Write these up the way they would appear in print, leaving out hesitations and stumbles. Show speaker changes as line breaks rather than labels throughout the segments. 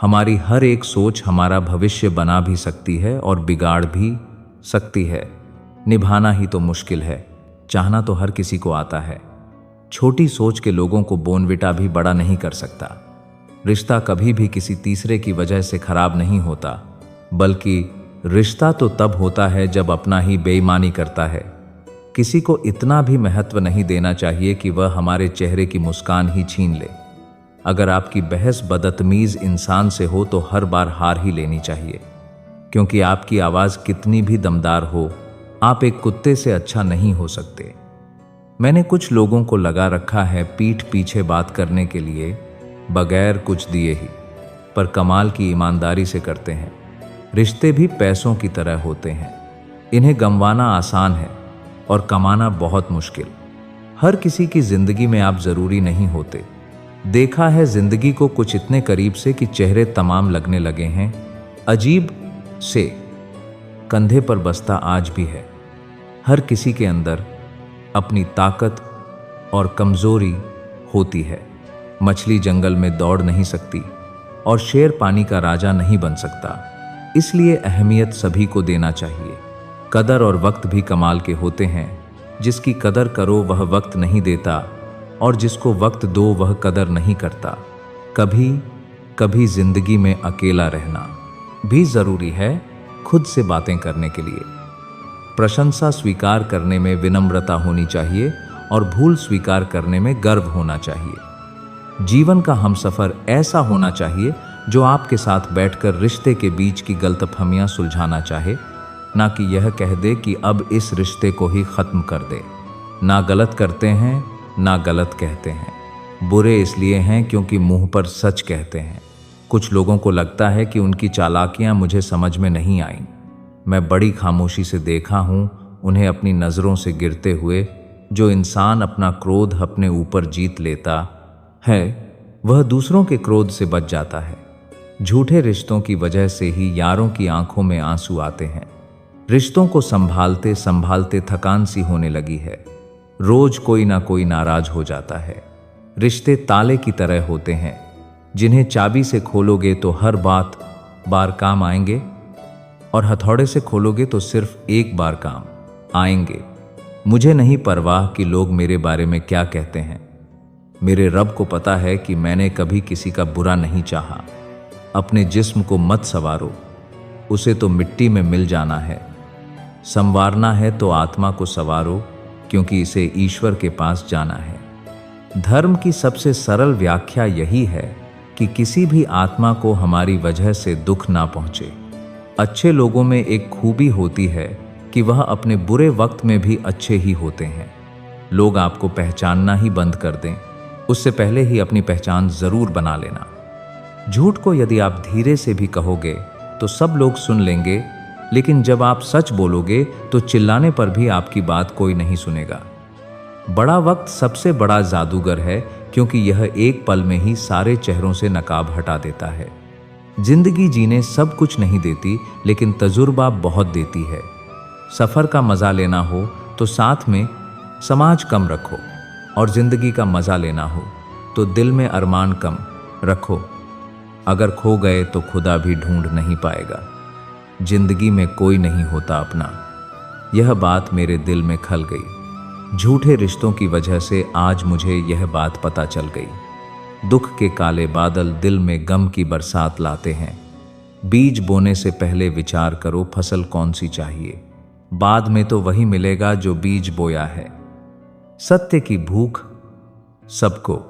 हमारी हर एक सोच हमारा भविष्य बना भी सकती है और बिगाड़ भी सकती है। निभाना ही तो मुश्किल है, चाहना तो हर किसी को आता है। छोटी सोच के लोगों को बोनविटा भी बड़ा नहीं कर सकता। रिश्ता कभी भी किसी तीसरे की वजह से खराब नहीं होता, बल्कि रिश्ता तो तब होता है जब अपना ही बेईमानी करता है। किसी को इतना भी महत्व नहीं देना चाहिए कि वह हमारे चेहरे की मुस्कान ही छीन ले। अगर आपकी बहस बदतमीज इंसान से हो तो हर बार हार ही लेनी चाहिए, क्योंकि आपकी आवाज़ कितनी भी दमदार हो, आप एक कुत्ते से अच्छा नहीं हो सकते। मैंने कुछ लोगों को लगा रखा है पीठ पीछे बात करने के लिए, बगैर कुछ दिए ही, पर कमाल की ईमानदारी से करते हैं। रिश्ते भी पैसों की तरह होते हैं, इन्हें गंवाना आसान है और कमाना बहुत मुश्किल। हर किसी की जिंदगी में आप जरूरी नहीं होते। देखा है जिंदगी को कुछ इतने करीब से कि चेहरे तमाम लगने लगे हैं अजीब से। कंधे पर बस्ता आज भी है। हर किसी के अंदर अपनी ताकत और कमजोरी होती है। मछली जंगल में दौड़ नहीं सकती और शेर पानी का राजा नहीं बन सकता। इसलिए अहमियत सभी को देना चाहिए। कदर और वक्त भी कमाल के होते हैं। जिसकी कदर करो वह वक्त नहीं देता, और जिसको वक्त दो वह कदर नहीं करता। कभी कभी जिंदगी में अकेला रहना भी जरूरी है, खुद से बातें करने के लिए। प्रशंसा स्वीकार करने में विनम्रता होनी चाहिए और भूल स्वीकार करने में गर्व होना चाहिए। जीवन का हमसफर ऐसा होना चाहिए जो आपके साथ बैठकर रिश्ते के बीच की गलतफहमियां सुलझाना चाहे, ना कि यह कह दे कि अब इस रिश्ते को ही खत्म कर दे। ना गलत करते हैं ना गलत कहते हैं। बुरे इसलिए हैं क्योंकि मुंह पर सच कहते हैं। कुछ लोगों को लगता है कि उनकी चालाकियां मुझे समझ में नहीं आईं। मैं बड़ी खामोशी से देखा हूं उन्हें अपनी नज़रों से गिरते हुए। जो इंसान अपना क्रोध अपने ऊपर जीत लेता है वह दूसरों के क्रोध से बच जाता है। झूठे रिश्तों की वजह से ही यारों की आंखों में आंसू आते हैं। रिश्तों को संभालते संभालते थकान सी होने लगी है। रोज कोई ना कोई नाराज हो जाता है। रिश्ते ताले की तरह होते हैं, जिन्हें चाबी से खोलोगे तो हर बार काम आएंगे, और हथौड़े से खोलोगे तो सिर्फ एक बार काम आएंगे। मुझे नहीं परवाह कि लोग मेरे बारे में क्या कहते हैं। मेरे रब को पता है कि मैंने कभी किसी का बुरा नहीं चाहा। अपने जिस्म को मत संवारो, उसे तो मिट्टी में मिल जाना है। संवारना है तो आत्मा को संवारो, क्योंकि इसे ईश्वर के पास जाना है। धर्म की सबसे सरल व्याख्या यही है कि किसी भी आत्मा को हमारी वजह से दुख ना पहुंचे। अच्छे लोगों में एक खूबी होती है कि वह अपने बुरे वक्त में भी अच्छे ही होते हैं। लोग आपको पहचानना ही बंद कर दें, उससे पहले ही अपनी पहचान जरूर बना लेना। झूठ को यदि आप धीरे से भी कहोगे तो सब लोग सुन लेंगे, लेकिन जब आप सच बोलोगे तो चिल्लाने पर भी आपकी बात कोई नहीं सुनेगा। बड़ा वक्त सबसे बड़ा जादूगर है, क्योंकि यह एक पल में ही सारे चेहरों से नकाब हटा देता है। जिंदगी जीने सब कुछ नहीं देती, लेकिन तजुर्बा बहुत देती है। सफर का मजा लेना हो तो साथ में समाज कम रखो, और जिंदगी का मजा लेना हो तो दिल में अरमान कम रखो। अगर खो गए तो खुदा भी ढूंढ नहीं पाएगा। जिंदगी में कोई नहीं होता अपना। यह बात मेरे दिल में खल गई। झूठे रिश्तों की वजह से आज मुझे यह बात पता चल गई। दुख के काले बादल दिल में गम की बरसात लाते हैं। बीज बोने से पहले विचार करो फसल कौन सी चाहिए, बाद में तो वही मिलेगा जो बीज बोया है। सत्य की भूख सबको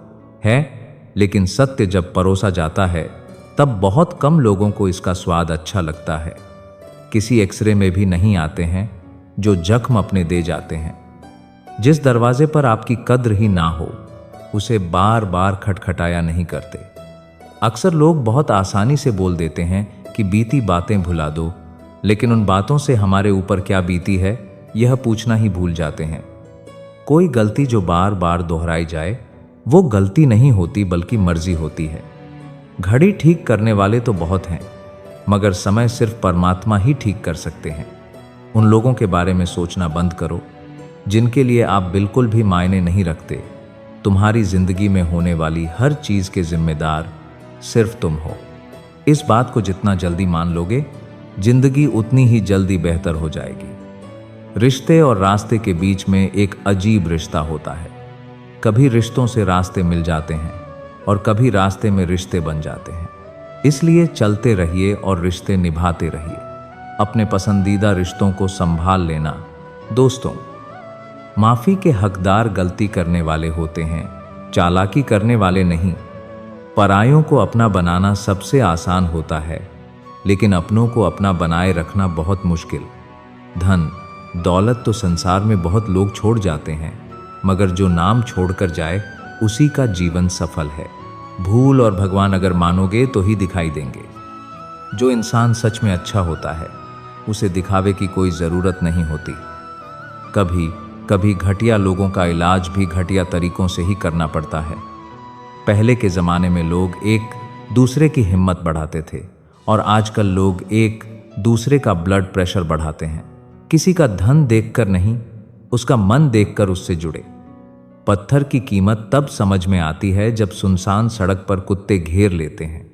है, लेकिन सत्य जब परोसा जाता है तब बहुत कम लोगों को इसका स्वाद अच्छा लगता है। किसी एक्सरे में भी नहीं आते हैं जो जख्म अपने दे जाते हैं। जिस दरवाजे पर आपकी कद्र ही ना हो उसे बार बार खटखटाया नहीं करते। अक्सर लोग बहुत आसानी से बोल देते हैं कि बीती बातें भुला दो, लेकिन उन बातों से हमारे ऊपर क्या बीती है यह पूछना ही भूल जाते हैं। कोई गलती जो बार बार दोहराई जाए वो गलती नहीं होती बल्कि मर्जी होती है। घड़ी ठीक करने वाले तो बहुत हैं, मगर समय सिर्फ परमात्मा ही ठीक कर सकते हैं। उन लोगों के बारे में सोचना बंद करो जिनके लिए आप बिल्कुल भी मायने नहीं रखते। तुम्हारी जिंदगी में होने वाली हर चीज के जिम्मेदार सिर्फ तुम हो। इस बात को जितना जल्दी मान लोगे, जिंदगी उतनी ही जल्दी बेहतर हो जाएगी। रिश्ते और रास्ते के बीच में एक अजीब रिश्ता होता है। कभी रिश्तों से रास्ते मिल जाते हैं और कभी रास्ते में रिश्ते बन जाते हैं। इसलिए चलते रहिए और रिश्ते निभाते रहिए। अपने पसंदीदा रिश्तों को संभाल लेना। दोस्तों, माफी के हकदार गलती करने वाले होते हैं, चालाकी करने वाले नहीं। परायों को अपना बनाना सबसे आसान होता है, लेकिन अपनों को अपना बनाए रखना बहुत मुश्किल। धन दौलत तो संसार में बहुत लोग छोड़ जाते हैं, मगर जो नाम छोड़कर जाए उसी का जीवन सफल है। भूल और भगवान अगर मानोगे तो ही दिखाई देंगे। जो इंसान सच में अच्छा होता है उसे दिखावे की कोई ज़रूरत नहीं होती। कभी कभी घटिया लोगों का इलाज भी घटिया तरीकों से ही करना पड़ता है। पहले के ज़माने में लोग एक दूसरे की हिम्मत बढ़ाते थे और आजकल लोग एक दूसरे का ब्लड प्रेशर बढ़ाते हैं। किसी का धन देखकर नहीं, उसका मन देखकर उससे जुड़े। पत्थर की कीमत तब समझ में आती है जब सुनसान सड़क पर कुत्ते घेर लेते हैं।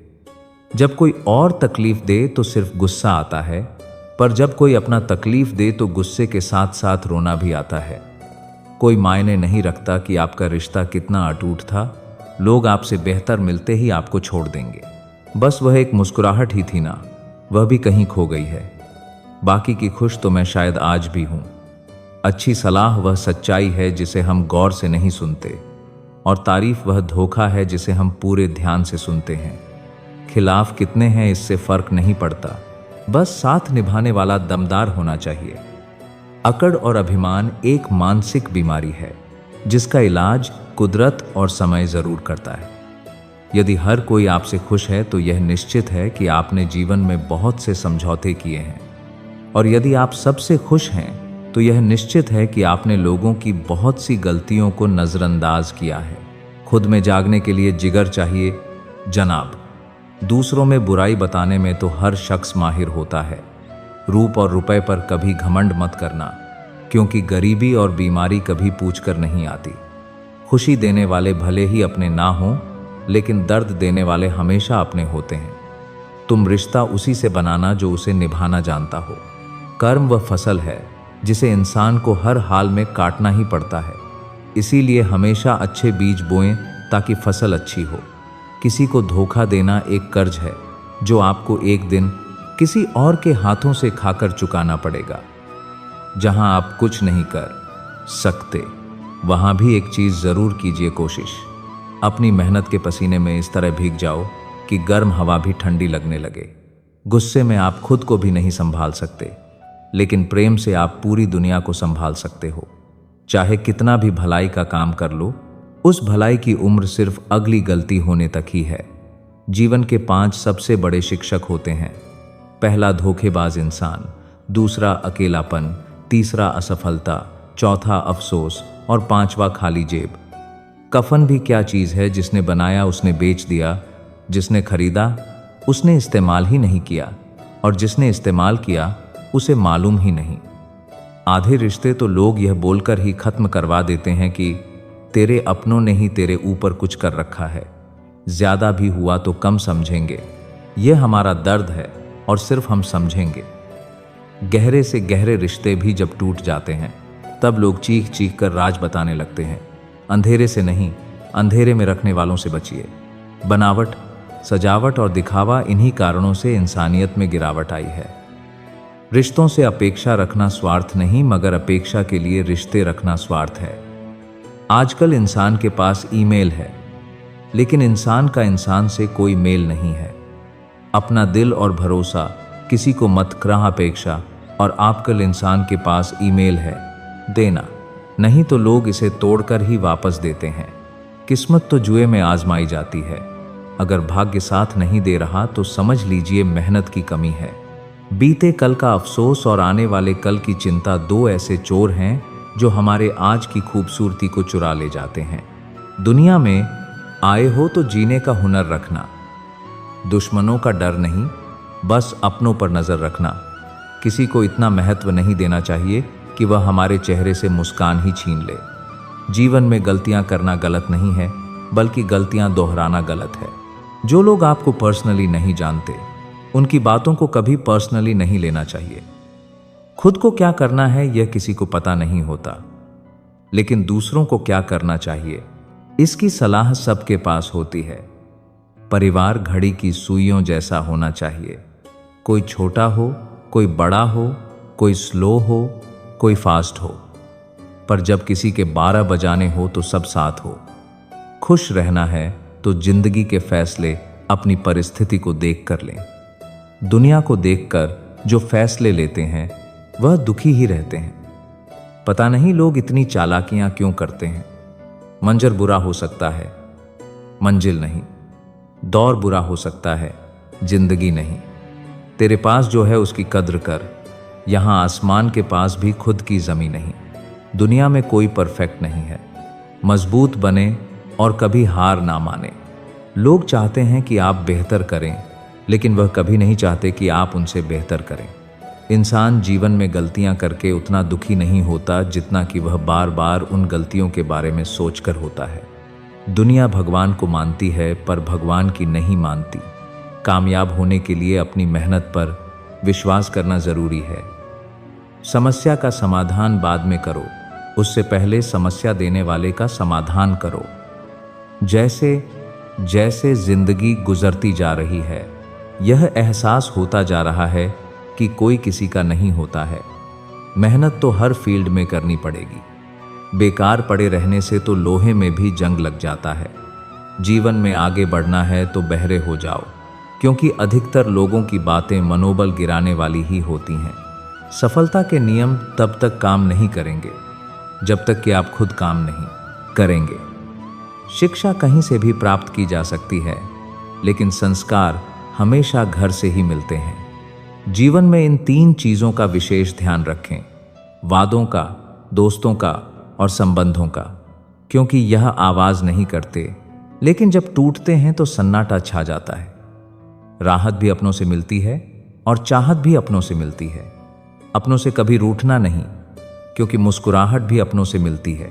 जब कोई और तकलीफ दे तो सिर्फ गुस्सा आता है, पर जब कोई अपना तकलीफ दे तो गुस्से के साथ साथ रोना भी आता है। कोई मायने नहीं रखता कि आपका रिश्ता कितना अटूट था, लोग आपसे बेहतर मिलते ही आपको छोड़ देंगे। बस वह एक मुस्कुराहट ही थी ना, वह भी कहीं खो गई है। बाकी की खुश तो मैं शायद आज भी हूं। अच्छी सलाह वह सच्चाई है जिसे हम गौर से नहीं सुनते, और तारीफ वह धोखा है जिसे हम पूरे ध्यान से सुनते हैं। खिलाफ कितने हैं इससे फर्क नहीं पड़ता, बस साथ निभाने वाला दमदार होना चाहिए। अकड़ और अभिमान एक मानसिक बीमारी है जिसका इलाज कुदरत और समय जरूर करता है। यदि हर कोई आपसे खुश है तो यह निश्चित है कि आपने जीवन में बहुत से समझौते किए हैं, और यदि आप सबसे खुश हैं तो यह निश्चित है कि आपने लोगों की बहुत सी गलतियों को नज़रअंदाज किया है। खुद में जागने के लिए जिगर चाहिए जनाब। दूसरों में बुराई बताने में तो हर शख्स माहिर होता है। रूप और रुपए पर कभी घमंड मत करना, क्योंकि गरीबी और बीमारी कभी पूछकर नहीं आती। खुशी देने वाले भले ही अपने ना हों, लेकिन दर्द देने वाले हमेशा अपने होते हैं। तुम रिश्ता उसी से बनाना जो उसे निभाना जानता हो। कर्म वह फसल है जिसे इंसान को हर हाल में काटना ही पड़ता है। इसीलिए हमेशा अच्छे बीज बोएं ताकि फसल अच्छी हो। किसी को धोखा देना एक कर्ज है जो आपको एक दिन किसी और के हाथों से खाकर चुकाना पड़ेगा। जहां आप कुछ नहीं कर सकते, वहां भी एक चीज जरूर कीजिए कोशिश। अपनी मेहनत के पसीने में इस तरह भीग जाओ कि गर्म हवा भी ठंडी लगने लगे। गुस्से में आप खुद को भी नहीं संभाल सकते, लेकिन प्रेम से आप पूरी दुनिया को संभाल सकते हो। चाहे कितना भी भलाई का काम कर लो, उस भलाई की उम्र सिर्फ अगली गलती होने तक ही है। जीवन के 5 सबसे बड़े शिक्षक होते हैं। पहला धोखेबाज इंसान, दूसरा अकेलापन, तीसरा असफलता, चौथा अफसोस और 5वां खाली जेब। कफन भी क्या चीज़ है, जिसने बनाया उसने बेच दिया, जिसने खरीदा उसने इस्तेमाल ही नहीं किया, और जिसने इस्तेमाल किया उसे मालूम ही नहीं। आधे रिश्ते तो लोग यह बोलकर ही खत्म करवा देते हैं कि तेरे अपनों ने ही तेरे ऊपर कुछ कर रखा है। ज्यादा भी हुआ तो कम समझेंगे, यह हमारा दर्द है और सिर्फ हम समझेंगे। गहरे से गहरे रिश्ते भी जब टूट जाते हैं तब लोग चीख चीख कर राज बताने लगते हैं। अंधेरे से नहीं, अंधेरे में रखने वालों से बचिए। बनावट, सजावट और दिखावा, इन्हीं कारणों से इंसानियत में गिरावट आई है। रिश्तों से अपेक्षा रखना स्वार्थ नहीं, मगर अपेक्षा के लिए रिश्ते रखना स्वार्थ है। आजकल इंसान के पास ईमेल है, लेकिन इंसान का इंसान से कोई मेल नहीं है। अपना दिल और भरोसा किसी को मत कराह अपेक्षा, और आजकल इंसान के पास ईमेल है देना, नहीं तो लोग इसे तोड़कर ही वापस देते हैं। किस्मत तो जुए में आजमाई जाती है। अगर भाग्य साथ नहीं दे रहा तो समझ लीजिए मेहनत की कमी है। बीते कल का अफसोस और आने वाले कल की चिंता 2 ऐसे चोर हैं जो हमारे आज की खूबसूरती को चुरा ले जाते हैं। दुनिया में आए हो तो जीने का हुनर रखना, दुश्मनों का डर नहीं, बस अपनों पर नजर रखना। किसी को इतना महत्व नहीं देना चाहिए कि वह हमारे चेहरे से मुस्कान ही छीन ले। जीवन में गलतियां करना गलत नहीं है, बल्कि गलतियां दोहराना गलत है। जो लोग आपको पर्सनली नहीं जानते, उनकी बातों को कभी पर्सनली नहीं लेना चाहिए। खुद को क्या करना है यह किसी को पता नहीं होता, लेकिन दूसरों को क्या करना चाहिए इसकी सलाह सबके पास होती है। परिवार घड़ी की सुइयों जैसा होना चाहिए। कोई छोटा हो, कोई बड़ा हो, कोई स्लो हो, कोई फास्ट हो, पर जब किसी के 12 बजाने हो तो सब साथ हो। खुश रहना है तो जिंदगी के फैसले अपनी परिस्थिति को देख कर लें। दुनिया को देखकर जो फैसले लेते हैं वह दुखी ही रहते हैं। पता नहीं लोग इतनी चालाकियां क्यों करते हैं। मंजर बुरा हो सकता है, मंजिल नहीं। दौर बुरा हो सकता है, जिंदगी नहीं। तेरे पास जो है उसकी कद्र कर। यहां आसमान के पास भी खुद की जमीन नहीं। दुनिया में कोई परफेक्ट नहीं है। मजबूत बने और कभी हार ना माने। लोग चाहते हैं कि आप बेहतर करें, लेकिन वह कभी नहीं चाहते कि आप उनसे बेहतर करें। इंसान जीवन में गलतियां करके उतना दुखी नहीं होता जितना कि वह बार बार उन गलतियों के बारे में सोचकर होता है। दुनिया भगवान को मानती है पर भगवान की नहीं मानती। कामयाब होने के लिए अपनी मेहनत पर विश्वास करना जरूरी है। समस्या का समाधान बाद में करो, उससे पहले समस्या देने वाले का समाधान करो। जैसे जैसे जिंदगी गुजरती जा रही है, यह एहसास होता जा रहा है कि कोई किसी का नहीं होता है। मेहनत तो हर फील्ड में करनी पड़ेगी। बेकार पड़े रहने से तो लोहे में भी जंग लग जाता है। जीवन में आगे बढ़ना है तो बहरे हो जाओ, क्योंकि अधिकतर लोगों की बातें मनोबल गिराने वाली ही होती हैं। सफलता के नियम तब तक काम नहीं करेंगे जब तक कि आप खुद काम नहीं करेंगे। शिक्षा कहीं से भी प्राप्त की जा सकती है, लेकिन संस्कार हमेशा घर से ही मिलते हैं। जीवन में इन 3 चीजों का विशेष ध्यान रखें: वादों का, दोस्तों का और संबंधों का, क्योंकि यह आवाज नहीं करते, लेकिन जब टूटते हैं तो सन्नाटा छा जाता है। राहत भी अपनों से मिलती है और चाहत भी अपनों से मिलती है। अपनों से कभी रूठना नहीं, क्योंकि मुस्कुराहट भी अपनों से मिलती है।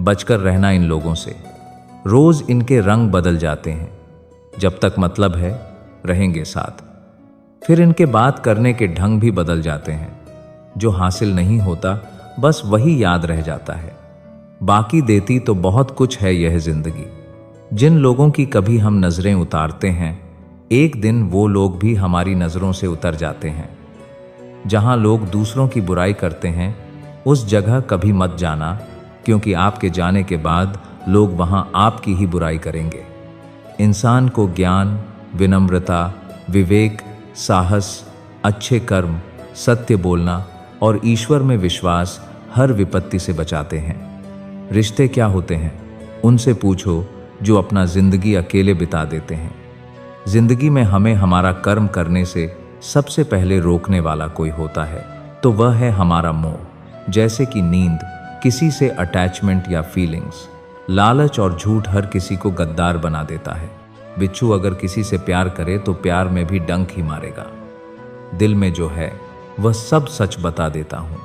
बचकर रहना इन लोगों से। रोज इनके रंग बदल जाते हैं। जब तक मतलब है रहेंगे साथ, फिर इनके बात करने के ढंग भी बदल जाते हैं। जो हासिल नहीं होता बस वही याद रह जाता है। बाकी देती तो बहुत कुछ है यह जिंदगी। जिन लोगों की कभी हम नजरें उतारते हैं, एक दिन वो लोग भी हमारी नजरों से उतर जाते हैं। जहां लोग दूसरों की बुराई करते हैं, उस जगह कभी मत जाना, क्योंकि आपके जाने के बाद लोग वहां आपकी ही बुराई करेंगे। इंसान को ज्ञान, विनम्रता, विवेक, साहस, अच्छे कर्म, सत्य बोलना और ईश्वर में विश्वास हर विपत्ति से बचाते हैं। रिश्ते क्या होते हैं? उनसे पूछो जो अपना जिंदगी अकेले बिता देते हैं। जिंदगी में हमें हमारा कर्म करने से सबसे पहले रोकने वाला कोई होता है, तो वह है हमारा मोह। जैसे कि नींद, किसी से अटैचमेंट या फीलिंग्स। लालच और झूठ हर किसी को गद्दार बना देता है। बिच्छू अगर किसी से प्यार करे तो प्यार में भी डंक ही मारेगा। दिल में जो है वह सब सच बता देता हूँ।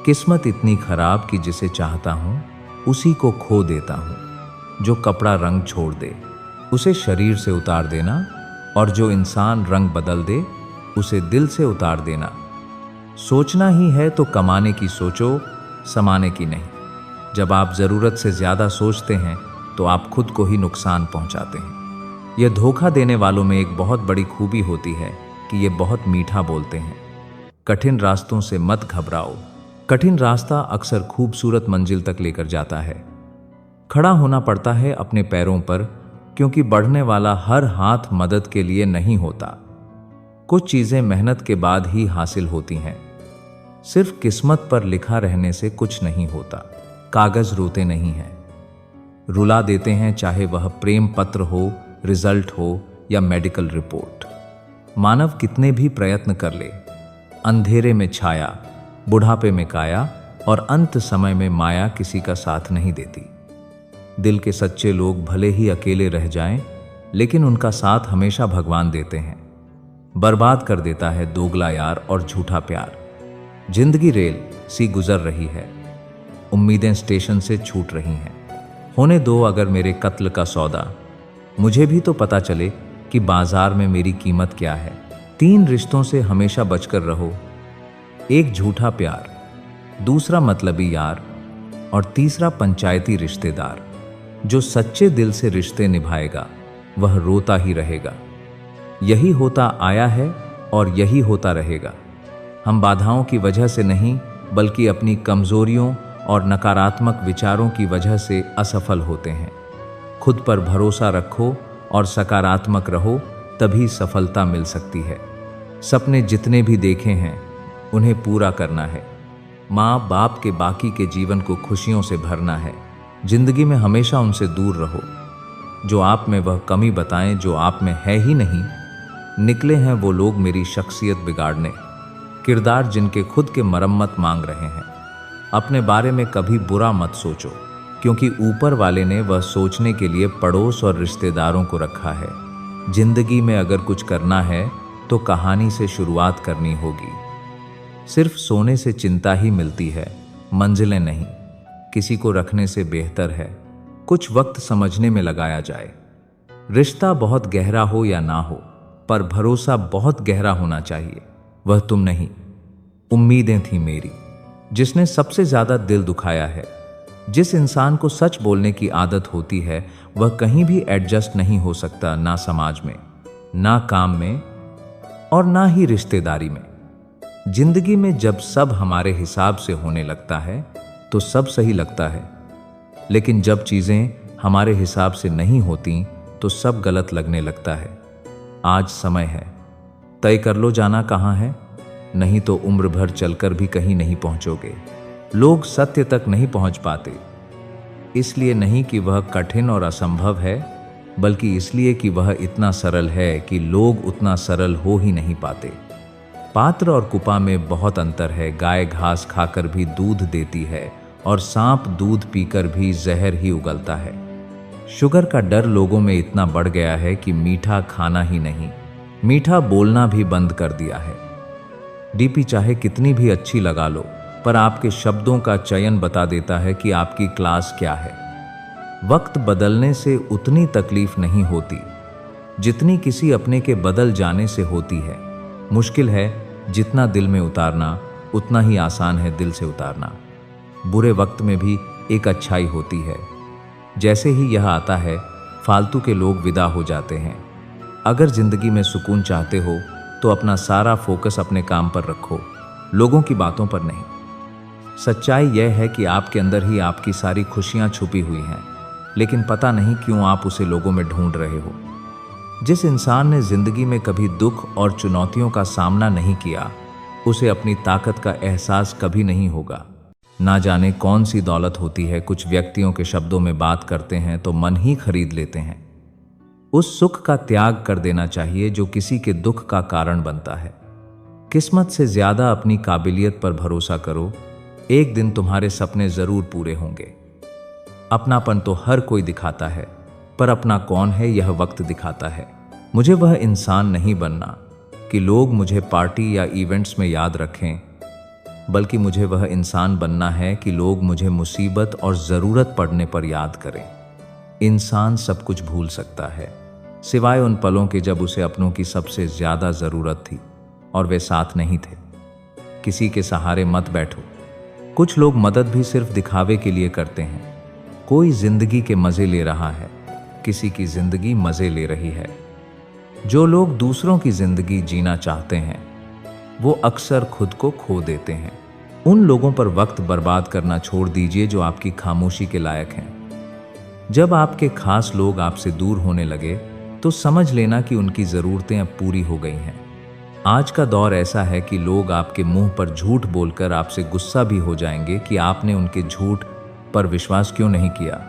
किस्मत इतनी खराब कि जिसे चाहता हूँ उसी को खो देता हूँ। जो कपड़ा रंग छोड़ दे उसे शरीर से उतार देना, और जो इंसान रंग बदल दे उसे दिल से उतार देना। सोचना ही है तो कमाने की सोचो, समाने की नहीं। जब आप जरूरत से ज्यादा सोचते हैं तो आप खुद को ही नुकसान पहुंचाते हैं। यह धोखा देने वालों में एक बहुत बड़ी खूबी होती है कि ये बहुत मीठा बोलते हैं। कठिन रास्तों से मत घबराओ। कठिन रास्ता अक्सर खूबसूरत मंजिल तक लेकर जाता है। खड़ा होना पड़ता है अपने पैरों पर, क्योंकि बढ़ने वाला हर हाथ मदद के लिए नहीं होता। कुछ चीजें मेहनत के बाद ही हासिल होती हैं। सिर्फ किस्मत पर लिखा रहने से कुछ नहीं होता। कागज रोते नहीं हैं, रुला देते हैं, चाहे वह प्रेम पत्र हो, रिजल्ट हो या मेडिकल रिपोर्ट। मानव कितने भी प्रयत्न कर ले, अंधेरे में छाया, बुढ़ापे में काया और अंत समय में माया किसी का साथ नहीं देती। दिल के सच्चे लोग भले ही अकेले रह जाएं, लेकिन उनका साथ हमेशा भगवान देते हैं। बर्बाद कर देता है दोगला यार और झूठा प्यार। जिंदगी रेल सी गुजर रही है, उम्मीदें स्टेशन से छूट रही हैं। होने दो अगर मेरे कत्ल का सौदा, मुझे भी तो पता चले कि बाजार में मेरी कीमत क्या है। 3 रिश्तों से हमेशा बचकर रहो। 1 झूठा प्यार, दूसरा मतलबी यार और तीसरा पंचायती रिश्तेदार। जो सच्चे दिल से रिश्ते निभाएगा वह रोता ही रहेगा। यही होता आया है और यही होता रहेगा। हम बाधाओं की वजह से नहीं बल्कि अपनी कमजोरियों और नकारात्मक विचारों की वजह से असफल होते हैं। खुद पर भरोसा रखो और सकारात्मक रहो, तभी सफलता मिल सकती है। सपने जितने भी देखे हैं उन्हें पूरा करना है। माँ बाप के बाकी के जीवन को खुशियों से भरना है। जिंदगी में हमेशा उनसे दूर रहो। जो आप में वह कमी बताएं जो आप में है ही नहीं। निकले हैं वो लोग मेरी शख्सियत बिगाड़ने, किरदार जिनके खुद के मरम्मत मांग रहे हैं। अपने बारे में कभी बुरा मत सोचो, क्योंकि ऊपर वाले ने वह सोचने के लिए पड़ोस और रिश्तेदारों को रखा है। जिंदगी में अगर कुछ करना है तो कहानी से शुरुआत करनी होगी। सिर्फ सोने से चिंता ही मिलती है, मंजिलें नहीं। किसी को रखने से बेहतर है कुछ वक्त समझने में लगाया जाए। रिश्ता बहुत गहरा हो या ना हो, पर भरोसा बहुत गहरा होना चाहिए। वह तुम नहीं, उम्मीदें थी मेरी, जिसने सबसे ज्यादा दिल दुखाया है। जिस इंसान को सच बोलने की आदत होती है वह कहीं भी एडजस्ट नहीं हो सकता, ना समाज में, ना काम में और ना ही रिश्तेदारी में। जिंदगी में जब सब हमारे हिसाब से होने लगता है तो सब सही लगता है, लेकिन जब चीजें हमारे हिसाब से नहीं होती तो सब गलत लगने लगता है। आज समय है, तय कर लो जाना कहाँ है, नहीं तो उम्र भर चलकर भी कहीं नहीं पहुंचोगे। लोग सत्य तक नहीं पहुंच पाते, इसलिए नहीं कि वह कठिन और असंभव है, बल्कि इसलिए कि वह इतना सरल है कि लोग उतना सरल हो ही नहीं पाते। पात्र और कुपा में बहुत अंतर है। गाय घास खाकर भी दूध देती है और सांप दूध पीकर भी जहर ही उगलता है। शुगर का डर लोगों में इतना बढ़ गया है कि मीठा खाना ही नहीं, मीठा बोलना भी बंद कर दिया है। डीपी चाहे कितनी भी अच्छी लगा लो, पर आपके शब्दों का चयन बता देता है कि आपकी क्लास क्या है। वक्त बदलने से उतनी तकलीफ नहीं होती जितनी किसी अपने के बदल जाने से होती है। मुश्किल है जितना दिल में उतारना, उतना ही आसान है दिल से उतारना। बुरे वक्त में भी एक अच्छाई होती है। जैसे ही यह आता है, फालतू के लोग विदा हो जाते हैं। अगर जिंदगी में सुकून चाहते हो तो अपना सारा फोकस अपने काम पर रखो, लोगों की बातों पर नहीं। सच्चाई यह है कि आपके अंदर ही आपकी सारी खुशियां छुपी हुई हैं, लेकिन पता नहीं क्यों आप उसे लोगों में ढूंढ रहे हो। जिस इंसान ने जिंदगी में कभी दुख और चुनौतियों का सामना नहीं किया, उसे अपनी ताकत का एहसास कभी नहीं होगा। ना जाने कौन सी दौलत होती है, कुछ व्यक्तियों के शब्दों में बात करते हैं तो मन ही खरीद लेते हैं। उस सुख का त्याग कर देना चाहिए जो किसी के दुख का कारण बनता है। किस्मत से ज्यादा अपनी काबिलियत पर भरोसा करो, एक दिन तुम्हारे सपने जरूर पूरे होंगे। अपनापन तो हर कोई दिखाता है, पर अपना कौन है यह वक्त दिखाता है। मुझे वह इंसान नहीं बनना कि लोग मुझे पार्टी या इवेंट्स में याद रखें, बल्कि मुझे वह इंसान बनना है कि लोग मुझे मुसीबत और ज़रूरत पड़ने पर याद करें। इंसान सब कुछ भूल सकता है, सिवाय उन पलों के जब उसे अपनों की सबसे ज़्यादा ज़रूरत थी और वे साथ नहीं थे। किसी के सहारे मत बैठो। कुछ लोग मदद भी सिर्फ दिखावे के लिए करते हैं। कोई जिंदगी के मज़े ले रहा है, किसी की जिंदगी मज़े ले रही है। जो लोग दूसरों की जिंदगी जीना चाहते हैं वो अक्सर खुद को खो देते हैं। उन लोगों पर वक्त बर्बाद करना छोड़ दीजिए जो आपकी खामोशी के लायक हैं। जब आपके खास लोग आपसे दूर होने लगे तो समझ लेना कि उनकी ज़रूरतें अब पूरी हो गई हैं। आज का दौर ऐसा है कि लोग आपके मुंह पर झूठ बोलकर आपसे गुस्सा भी हो जाएंगे कि आपने उनके झूठ पर विश्वास क्यों नहीं किया।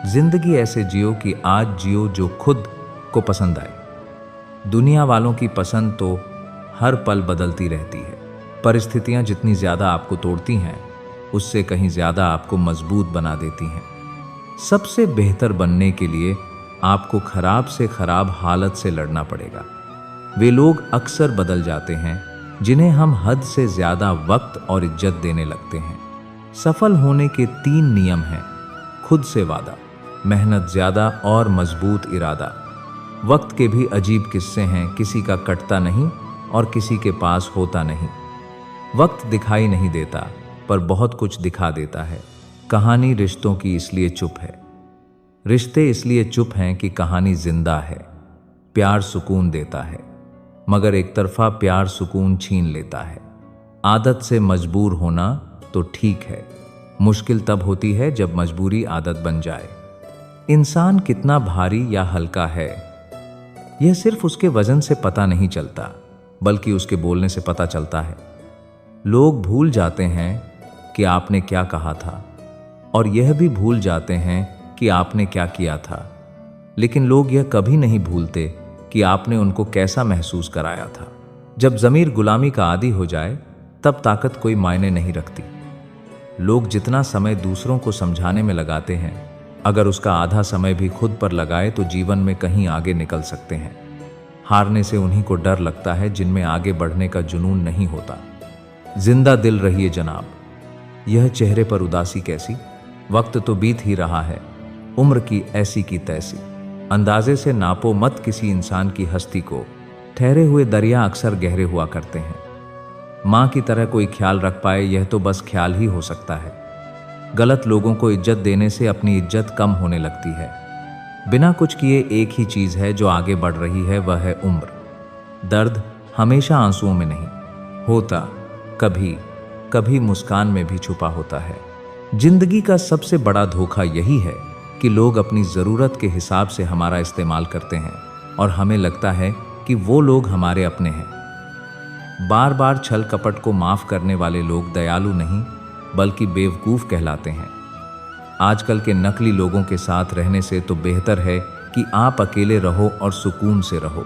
जिंदगी ऐसे जियो कि आज जियो जो खुद को पसंद आए। दुनिया वालों की पसंद तो हर पल बदलती रहती है। परिस्थितियां जितनी ज़्यादा आपको तोड़ती हैं, उससे कहीं ज़्यादा आपको मजबूत बना देती हैं। सबसे बेहतर बनने के लिए आपको खराब से खराब हालत से लड़ना पड़ेगा। वे लोग अक्सर बदल जाते हैं जिन्हें हम हद से ज़्यादा वक्त और इज्जत देने लगते हैं। सफल होने के 3 नियम हैं। खुद से वादा, मेहनत ज़्यादा और मजबूत इरादा। वक्त के भी अजीब किस्से हैं, किसी का कटता नहीं और किसी के पास होता नहीं। वक्त दिखाई नहीं देता पर बहुत कुछ दिखा देता है। कहानी रिश्तों की इसलिए चुप है। रिश्ते इसलिए चुप हैं कि कहानी जिंदा है। प्यार सुकून देता है, मगर एक तरफा प्यार सुकून छीन लेता है। आदत से मजबूर होना तो ठीक है, मुश्किल तब होती है जब मजबूरी आदत बन जाए। इंसान कितना भारी या हल्का है, यह सिर्फ उसके वजन से पता नहीं चलता, बल्कि उसके बोलने से पता चलता है। लोग भूल जाते हैं कि आपने क्या कहा था, और यह भी भूल जाते हैं कि आपने क्या किया था, लेकिन लोग यह कभी नहीं भूलते कि आपने उनको कैसा महसूस कराया था। जब ज़मीर गुलामी का आदी हो जाए, तब ताकत कोई मायने नहीं रखती। लोग जितना समय दूसरों को समझाने में लगाते हैं, अगर उसका आधा समय भी खुद पर लगाए तो जीवन में कहीं आगे निकल सकते हैं। हारने से उन्हीं को डर लगता है जिनमें आगे बढ़ने का जुनून नहीं होता। जिंदा दिल रहिए जनाब। यह चेहरे पर उदासी कैसी, वक्त तो बीत ही रहा है, उम्र की ऐसी की तैसी। अंदाजे से नापो मत किसी इंसान की हस्ती को, ठहरे हुए दरिया अक्सर गहरे हुआ करते हैं। माँ की तरह कोई ख्याल रख पाए, यह तो बस ख्याल ही हो सकता है। गलत लोगों को इज्जत देने से अपनी इज्जत कम होने लगती है। बिना कुछ किए एक ही चीज है जो आगे बढ़ रही है, वह है उम्र। दर्द हमेशा आंसुओं में नहीं होता, कभी कभी मुस्कान में भी छुपा होता है। जिंदगी का सबसे बड़ा धोखा यही है कि लोग अपनी ज़रूरत के हिसाब से हमारा इस्तेमाल करते हैं और हमें लगता है कि वो लोग हमारे अपने हैं। बार बार छल कपट को माफ़ करने वाले लोग दयालु नहीं बल्कि बेवकूफ़ कहलाते हैं। आजकल के नकली लोगों के साथ रहने से तो बेहतर है कि आप अकेले रहो और सुकून से रहो।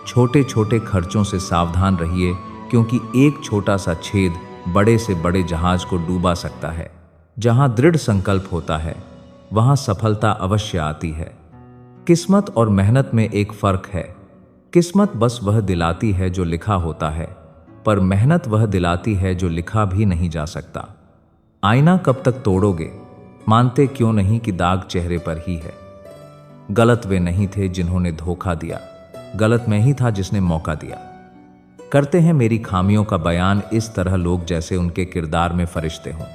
छोटे छोटे खर्चों से सावधान रहिए, क्योंकि एक छोटा सा छेद बड़े से बड़े जहाज को डूबा सकता है। जहां दृढ़ संकल्प होता है, वहां सफलता अवश्य आती है। किस्मत और मेहनत में एक फर्क है। किस्मत बस वह दिलाती है जो लिखा होता है, पर मेहनत वह दिलाती है जो लिखा भी नहीं जा सकता। आईना कब तक तोड़ोगे, मानते क्यों नहीं कि दाग चेहरे पर ही है। गलत वे नहीं थे जिन्होंने धोखा दिया, गलत मैं ही था जिसने मौका दिया। करते हैं मेरी खामियों का बयान इस तरह लोग जैसे उनके किरदार में फरिश्ते हों।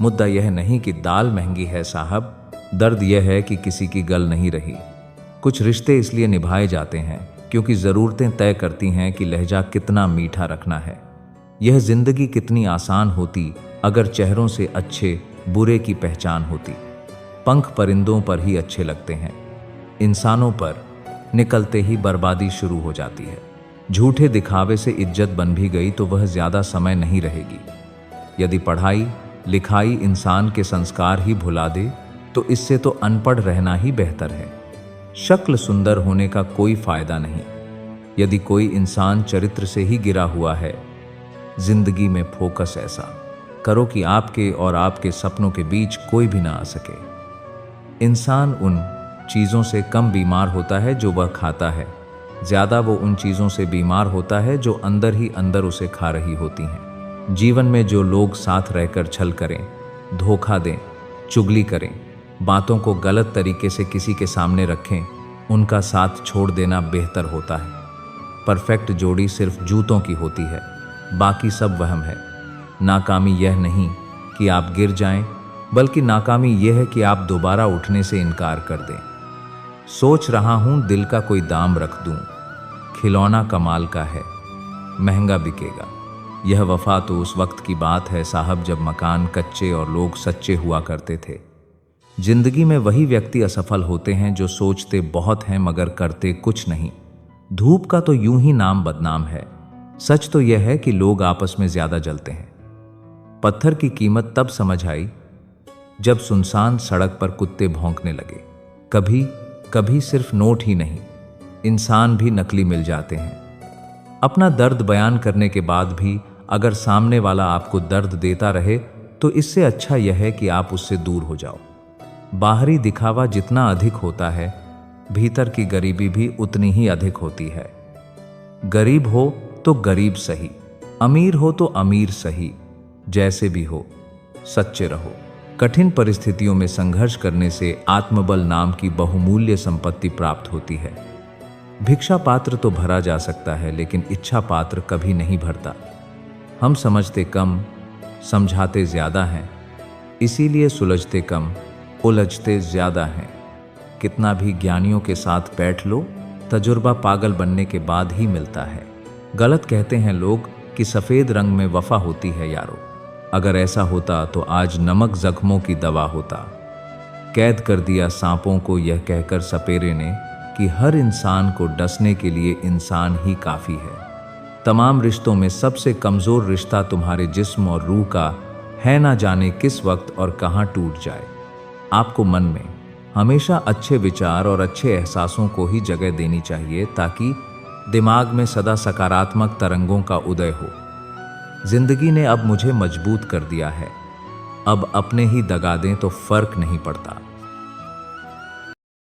मुद्दा यह नहीं कि दाल महंगी है साहब, दर्द यह है कि किसी की गल नहीं रही। कुछ रिश्ते इसलिए निभाए जाते हैं क्योंकि ज़रूरतें तय करती हैं कि लहजा कितना मीठा रखना है। यह जिंदगी कितनी आसान होती अगर चेहरों से अच्छे बुरे की पहचान होती। पंख परिंदों पर ही अच्छे लगते हैं, इंसानों पर निकलते ही बर्बादी शुरू हो जाती है। झूठे दिखावे से इज्जत बन भी गई तो वह ज़्यादा समय नहीं रहेगी। यदि पढ़ाई लिखाई इंसान के संस्कार ही भुला दे तो इससे तो अनपढ़ रहना ही बेहतर है। शक्ल सुंदर होने का कोई फायदा नहीं यदि कोई इंसान चरित्र से ही गिरा हुआ है। जिंदगी में फोकस ऐसा करो कि आपके और आपके सपनों के बीच कोई भी ना आ सके। इंसान उन चीज़ों से कम बीमार होता है जो वह खाता है, ज़्यादा वो उन चीज़ों से बीमार होता है जो अंदर ही अंदर उसे खा रही होती हैं। जीवन में जो लोग साथ रहकर छल करें, धोखा दें, चुगली करें, बातों को गलत तरीके से किसी के सामने रखें, उनका साथ छोड़ देना बेहतर होता है। परफेक्ट जोड़ी सिर्फ जूतों की होती है, बाकी सब वहम है। नाकामी यह नहीं कि आप गिर जाएं, बल्कि नाकामी यह है कि आप दोबारा उठने से इनकार कर दें। सोच रहा हूं दिल का कोई दाम रख दूं, खिलौना कमाल का है, महंगा बिकेगा। यह वफा तो उस वक्त की बात है साहब जब मकान कच्चे और लोग सच्चे हुआ करते थे। जिंदगी में वही व्यक्ति असफल होते हैं जो सोचते बहुत हैं मगर करते कुछ नहीं। धूप का तो यूं ही नाम बदनाम है। सच तो यह है कि लोग आपस में ज्यादा जलते हैं। पत्थर की कीमत तब समझ आई जब सुनसान सड़क पर कुत्ते भौंकने लगे। कभी कभी सिर्फ नोट ही नहीं, इंसान भी नकली मिल जाते हैं। अपना दर्द बयान करने के बाद भी अगर सामने वाला आपको दर्द देता रहे तो इससे अच्छा यह है कि आप उससे दूर हो जाओ। बाहरी दिखावा जितना अधिक होता है, भीतर की गरीबी भी उतनी ही अधिक होती है। गरीब हो तो गरीब सही, अमीर हो तो अमीर सही, जैसे भी हो सच्चे रहो। कठिन परिस्थितियों में संघर्ष करने से आत्मबल नाम की बहुमूल्य संपत्ति प्राप्त होती है। भिक्षा पात्र तो भरा जा सकता है, लेकिन इच्छा पात्र कभी नहीं भरता। हम समझते कम, समझाते ज्यादा हैं, इसीलिए सुलझते कम, उलझते ज्यादा हैं। कितना भी ज्ञानियों के साथ बैठ लो, तजुर्बा पागल बनने के बाद ही मिलता है। गलत कहते हैं लोग कि सफेद रंग में वफा होती है यारो। अगर ऐसा होता तो आज नमक जख्मों की दवा होता। कैद कर दिया सांपों को यह कहकर सपेरे ने कि हर इंसान को डसने के लिए इंसान ही काफी है। तमाम रिश्तों में सबसे कमजोर रिश्ता तुम्हारे जिस्म और रूह का है, ना जाने किस वक्त और कहां टूट जाए। आपको मन में हमेशा अच्छे विचार और अच्छे एहसासों को ही जगह देनी चाहिए, ताकि दिमाग में सदा सकारात्मक तरंगों का उदय हो। जिंदगी ने अब मुझे मजबूत कर दिया है, अब अपने ही दगा दें तो फर्क नहीं पड़ता।